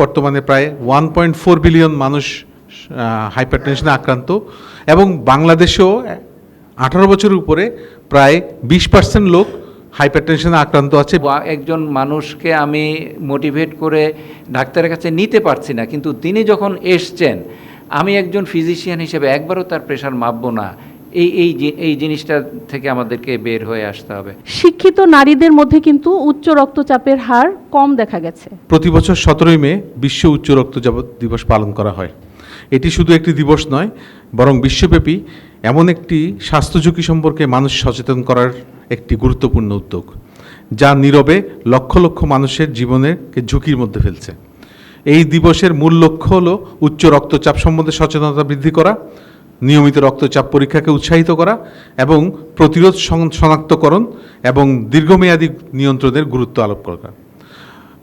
বর্তমানে প্রায় 1.4 বিলিয়ন মানুষ হাইপারটেনশনে আক্রান্ত এবং বাংলাদেশেও 18 বছরের উপরে প্রায় 20% লোক হাইপারটেনশনে আক্রান্ত আছে। একজন মানুষকে আমি মোটিভেট করে ডাক্তারের কাছে নিতে পারছি না, কিন্তু তিনি যখন এসছেন আমি একজন ফিজিশিয়ান হিসেবে একবারও তার প্রেশার মাপবো না, এই জিনিসটা থেকে আমাদেরকে বের হয়ে আসতে হবে। শিক্ষিত নারীদের মধ্যে কিন্তু উচ্চ রক্তচাপের হার কম দেখা গেছে। প্রতি বছর 17 মে বিশ্ব উচ্চ রক্তচাপ দিবস পালন করা হয়। এটি শুধু একটি দিবস নয়, বরং বিশ্বব্যাপী এমন একটি স্বাস্থ্য ঝুঁকি সম্পর্কে মানুষ সচেতন করার একটি গুরুত্বপূর্ণ উদ্যোগ, যা নীরবে লক্ষ লক্ষ মানুষের জীবনকে ঝুঁকির মধ্যে ফেলছে। এই দিবসের মূল লক্ষ্য হলো উচ্চ রক্তচাপ সম্বন্ধে সচেতনতা বৃদ্ধি করা, নিয়মিত রক্তচাপ পরীক্ষাকে উৎসাহিত করা এবং প্রতিরোধ শনাক্তকরণ এবং দীর্ঘমেয়াদী নিয়ন্ত্রণের গুরুত্ব আরোপ করা।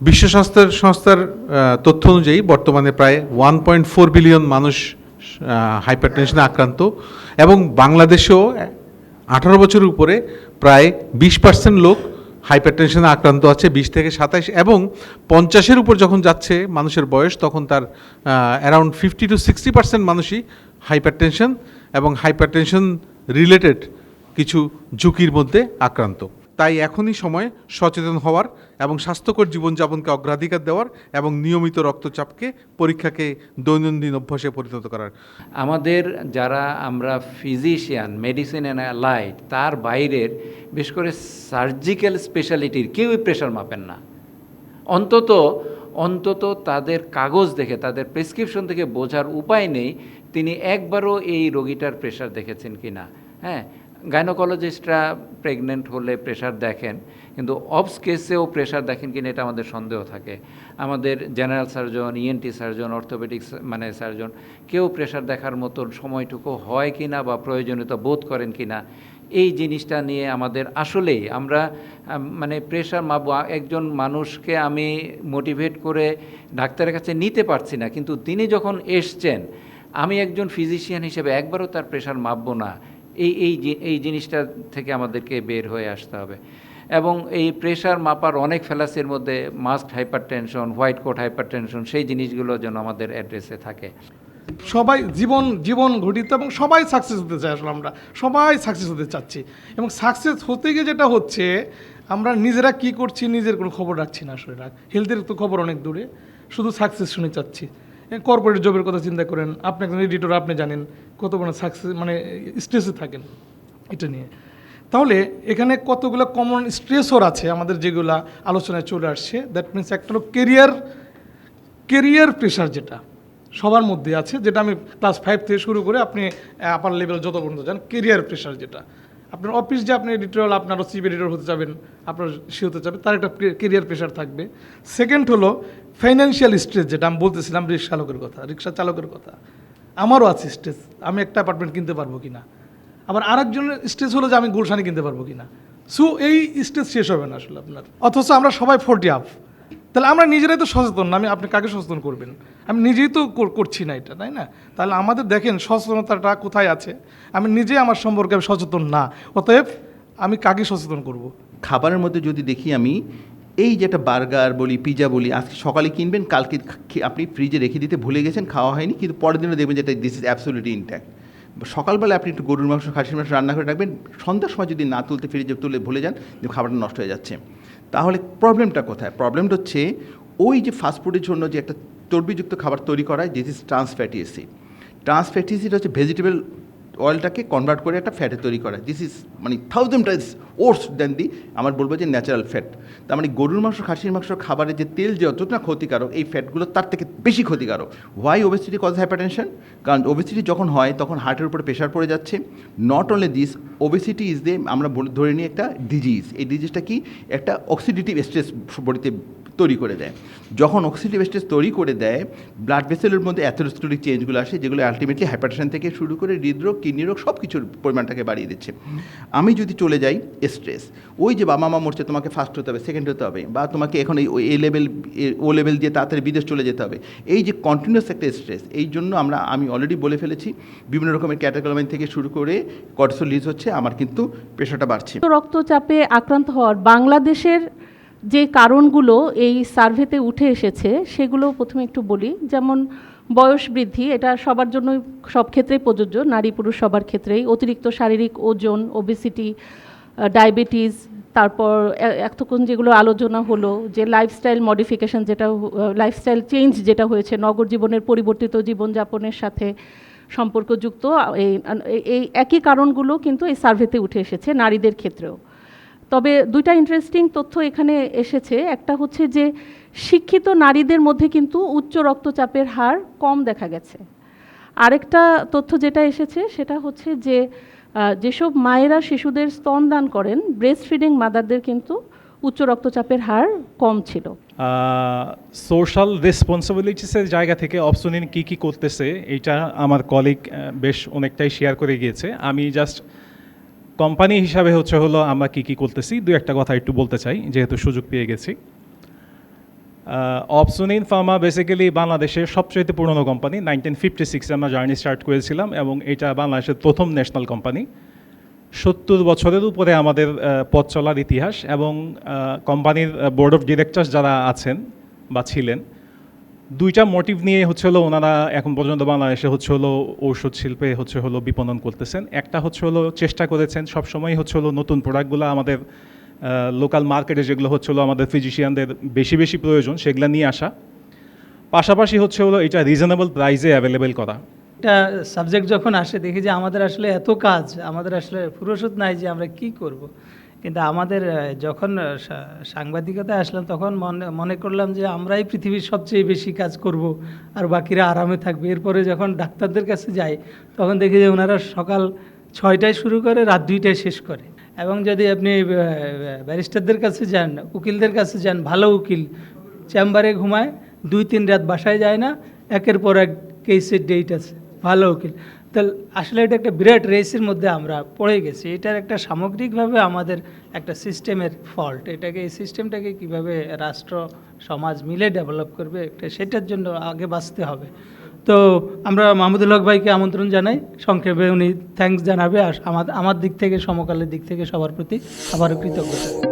বিশ্ব স্বাস্থ্য সংস্থার তথ্য অনুযায়ী বর্তমানে প্রায় 1.4 বিলিয়ন মানুষ হাইপারটেনশনে আক্রান্ত এবং বাংলাদেশেও 18 বছরের উপরে প্রায় 20% লোক হাইপারটেনশনে আক্রান্ত আছে, 20 থেকে 27, এবং 50-এর উপর যখন যাচ্ছে মানুষের বয়স তখন তার অ্যারাউন্ড 50 to 60% মানুষই হাইপারটেনশন এবং হাইপারটেনশন রিলেটেড কিছু ঝুঁকির মধ্যে আক্রান্ত। তাই এখনই সময় সচেতন হওয়ার এবং স্বাস্থ্যকর জীবনযাপনকে অগ্রাধিকার দেওয়ার এবং নিয়মিত রক্তচাপকে পরীক্ষাকে দৈনন্দিন অভ্যাসে পরিণত করার। আমাদের যারা আমরা ফিজিশিয়ান, মেডিসিন অ্যান্ড অ্যালাইড, তার বাইরের বিশেষ করে সার্জিক্যাল স্পেশালিটির কেউই প্রেশার মাপেন না। অন্তত তাদের কাগজ দেখে, তাদের প্রেসক্রিপশন থেকে বোঝার উপায় নেই তিনি একবারও এই রোগীটার প্রেশার দেখেছেন কি না। হ্যাঁ, গাইনোকোলজিস্টরা প্রেগনেন্ট হলে প্রেশার দেখেন, কিন্তু অবস কেসেও প্রেশার দেখেন কিনা এটা আমাদের সন্দেহ থাকে। আমাদের general surgeon, ENT surgeon, orthopaedics surgeon কেউ প্রেশার দেখার মতন সময়টুকু হয় কি না বা প্রয়োজনীয়তা বোধ করেন কি না, এই জিনিসটা নিয়ে আমাদের আসলেই আমরা প্রেশার মাপবো। একজন মানুষকে আমি মোটিভেট করে ডাক্তারের কাছে নিতে পারছি না, কিন্তু তিনি যখন এসছেন আমি একজন ফিজিশিয়ান হিসেবে একবারও তার প্রেশার মাপবো না, এই জিনিসটা থেকে আমাদেরকে বের হয়ে আসতে হবে। এবং এই প্রেশার মাপার অনেক ফ্যালাসির মধ্যে masked hypertension, white coat hypertension, সেই জিনিসগুলো যেন আমাদের অ্যাড্রেসে থাকে। সবাই জীবন ঘটিত এবং সবাই সাকসেস হতে চাই। আসলে আমরা সবাই সাকসেস হতে চাচ্ছি এবং সাকসেস হতে গিয়ে যেটা হচ্ছে আমরা নিজেরা কি করছি নিজের কোনো খবর রাখছি না। আসলে হেলথের তো খবর অনেক দূরে, শুধু সাকসেস শুনে চাচ্ছি। কর্পোরেট জবের কথা চিন্তা করেন, আপনি একজন এডিটর, আপনি জানেন কত বড় সাকসেস স্ট্রেসে থাকেন এটা নিয়ে। তাহলে এখানে কতগুলো কমন স্ট্রেসর আছে আমাদের যেগুলো আলোচনায় চলে আসছে। দ্যাট মিনস একটা হলো কেরিয়ার প্রেশার, যেটা সবার মধ্যে আছে, যেটা আমি ক্লাস 5 থেকে শুরু করে আপনি আপার লেভেল যত পর্যন্ত যান, কেরিয়ার প্রেশার, যেটা আপনার অফিস যে আপনি এডিটর, আপনারও চিফ এডিটর হতে যাবেন, আপনার সে হতে যাবে, তার একটা কেরিয়ার প্রেশার থাকবে। সেকেন্ড হলো ফাইন্যান্সিয়াল স্ট্রেস, যেটা আমি বলতেছিলাম রিক্সা চালকের কথা, আমারও আছে স্ট্রেস, আমি একটা অ্যাপার্টমেন্ট কিনতে পারবো কিনা। আবার আরেকজনের স্ট্রেস হলো যে আমি গুলশানি কিনতে পারবো কিনা। সো এই স্ট্রেস শেষ হবে না আসলে আপনার। অথচ আমরা সবাই 40 আপ, তাহলে আমরা নিজেরাই তো সচেতন না। আপনি কাকে সচেতন করবেন? আমি নিজেই তো করছি না এটা, তাই না? তাহলে আমাদের দেখেন সচেতনতাটা কোথায় আছে। আমি নিজে আমার সম্পর্কে আমি সচেতন না, অতএব আমি কাকে সচেতন করব? খাবারের মধ্যে যদি দেখি আমি এই যেটা বার্গার বলি, পিৎজা বলি, আজকে সকালে কিনবেন, কালকে আপনি ফ্রিজে রেখে দিতে ভুলে গেছেন, খাওয়া হয়নি, কিন্তু পরের দিনও দেখবেন যেটা দিস ইজ অ্যাবসলিউটলি ইনট্যাক্ট। সকালবেলা আপনি একটু গরুর মাংস, খাসির মাংস রান্না করে রাখবেন, সন্ধ্যার সময় যদি না তুলতে ফ্রিজে তুলে ভুলে যান, খাবারটা নষ্ট হয়ে যাচ্ছে। তাহলে প্রবলেমটা কোথায়? প্রবলেমটা হচ্ছে ওই যে ফাস্টফুডের জন্য যে একটা চর্বিযুক্ত খাবার তৈরি করা হয়, this is trans fatty acid. Trans fatty acid হচ্ছে ভেজিটেবল অয়েলটাকে কনভার্ট করে একটা ফ্যাটে তৈরি করা। দিস ইজ 1000 টাইমস ওর্স দেন দি আমার বলবো যে ন্যাচারাল ফ্যাট। তার গরুর মাংস, খাসির মাংস খাবারের যে তেল যতটা ক্ষতিকারক, এই ফ্যাটগুলো তার থেকে বেশি ক্ষতিকারক। Why obesity cause hypertension? কারণ ওবেসিটি যখন হয় তখন হার্টের উপরে প্রেশার পড়ে যাচ্ছে। Not only this, obesity is আমরা ধরে নিই একটা ডিজিজ। এই ডিজিজটা কি? একটা অক্সিডেটিভ স্ট্রেস বডিতে তৈরি করে দেয়। যখন অক্সিডেটিভ স্ট্রেস তৈরি করে দেয়, ব্লাড ভেসেলের মধ্যে অ্যাথেরোস্ক্লেরোটিক চেঞ্জগুলো আসে, যেগুলো আলটিমেটলি হাইপারটেনশন থেকে শুরু করে হৃদরোগ, কিডনি রোগ সব কিছুর পরিমাণটাকে বাড়িয়ে দিচ্ছে। আমি যদি চলে যাই স্ট্রেস, ওই যে বাবা মা মরছে, তোমাকে ফার্স্ট হতে হবে, সেকেন্ড হতে হবে, বা তোমাকে এখন এই ও লেভেল দিয়ে তাড়াতাড়ি বিদেশ চলে যেতে হবে, এই যে কন্টিনিউয়াস একটা স্ট্রেস, এই জন্য আমি অলরেডি বলে ফেলেছি বিভিন্ন রকমের ক্যাটাকলামিন থেকে শুরু করে কর্টিসল রিলিজ হচ্ছে, আমার কিন্তু প্রেশারটা বাড়ছে। রক্তচাপে আক্রান্ত হওয়ার বাংলাদেশের যে কারণগুলো এই সার্ভেতে উঠে এসেছে সেগুলো প্রথমে একটু বলি। যেমন বয়স বৃদ্ধি, এটা সবার জন্যই সব ক্ষেত্রেই প্রযোজ্য, নারী পুরুষ সবার ক্ষেত্রেই। অতিরিক্ত শারীরিক ওজন, ওবেসিটি, ডায়াবেটিস, তারপর এতক্ষণ যেগুলো আলোচনা হলো যে লাইফস্টাইল মডিফিকেশন, যেটা লাইফস্টাইল চেঞ্জ যেটা হয়েছে নগর জীবনের পরিবর্তিত জীবনযাপনের সাথে সম্পর্কযুক্ত, এই একই কারণগুলো কিন্তু এই সার্ভেতে উঠে এসেছে নারীদের ক্ষেত্রেও। তবে দুইটা ইন্টারেস্টিং তথ্য এখানে এসেছে। একটা হচ্ছে যে শিক্ষিত নারীদের মধ্যে কিন্তু উচ্চ রক্তচাপের হার কম দেখা গেছে। আরেকটা তথ্য যেটা এসেছে সেটা হচ্ছে যে যেসব মায়েরা শিশুদের স্তনদান করেন, ব্রেস্ট ফিডিং মাদারদের কিন্তু উচ্চ রক্তচাপের হার কম ছিল। সোশ্যাল রেসপন্সিবিলিটিসের জায়গা থেকে অপসনিন কী করতেছে এইটা আমার কলিগ বেশ অনেকটাই শেয়ার করে গিয়েছে। আমি জাস্ট কোম্পানি হিসাবে হলো আমরা কী করতেছি দু একটা কথা একটু বলতে চাই, যেহেতু সুযোগ পেয়ে গেছি। অপসনিন ফার্মা বেসিক্যালি বাংলাদেশের সবচেয়ে পুরনো কোম্পানি। 1956 আমরা জার্নি স্টার্ট করেছিলাম এবং এটা বাংলাদেশের প্রথম ন্যাশনাল কোম্পানি। 70 বছরের উপরে আমাদের পথ চলার ইতিহাস, এবং কোম্পানির বোর্ড অফ ডিরেক্টরস যারা আছেন বা ছিলেন, দুইটা মোটিভ নিয়ে হলো ওনারা এখন পর্যন্ত বাংলাদেশে হলো ঔষধ শিল্পে হলো বিপণন করতেছেন। একটা হলো চেষ্টা করেছেন সবসময় হলো নতুন প্রোডাক্টগুলো আমাদের লোকাল মার্কেটে যেগুলো হলো আমাদের ফিজিশিয়ানদের বেশি প্রয়োজন সেগুলো নিয়ে আসা, পাশাপাশি হলো এটা রিজনেবল প্রাইসে অ্যাভেলেবেল করা। একটা সাবজেক্ট যখন আসে দেখি যে আমাদের আসলে এত কাজ, আমাদের আসলে ফুরসত নাই যে আমরা কি করব। কিন্তু আমাদের যখন সাংবাদিকতায় আসলাম তখন মনে করলাম যে আমরাই পৃথিবীর সবচেয়ে বেশি কাজ করব আর বাকিরা আরামে থাকবে। এরপরে যখন ডাক্তারদের কাছে যাই তখন দেখি যে ওনারা সকাল 6টায় শুরু করে রাত 2টায় শেষ করে। এবং যদি আপনি ব্যারিস্টারদের কাছে যান, উকিলদের কাছে যান, ভালো উকিল চেম্বারে ঘুমায়, 2-3 রাত বাসায় যায় না, একের পর এক কেসের ডেট আছে, ভালো উকিল। তাহলে আসলে এটা একটা বিরাট রেসের মধ্যে আমরা পড়ে গেছি। এটার একটা সামগ্রিকভাবে আমাদের একটা সিস্টেমের ফল্ট। এই সিস্টেমটাকে কীভাবে রাষ্ট্র সমাজ মিলে ডেভেলপ করবে সেটার জন্য আগে বাঁচতে হবে। তো আমরা মাহমুদুল হক ভাইকে আমন্ত্রণ জানাই, সংক্ষেপে উনি থ্যাঙ্কস জানাবে। আর আমার দিক থেকে, সমকালের দিক থেকে সবার প্রতি আবারও কৃতজ্ঞতা।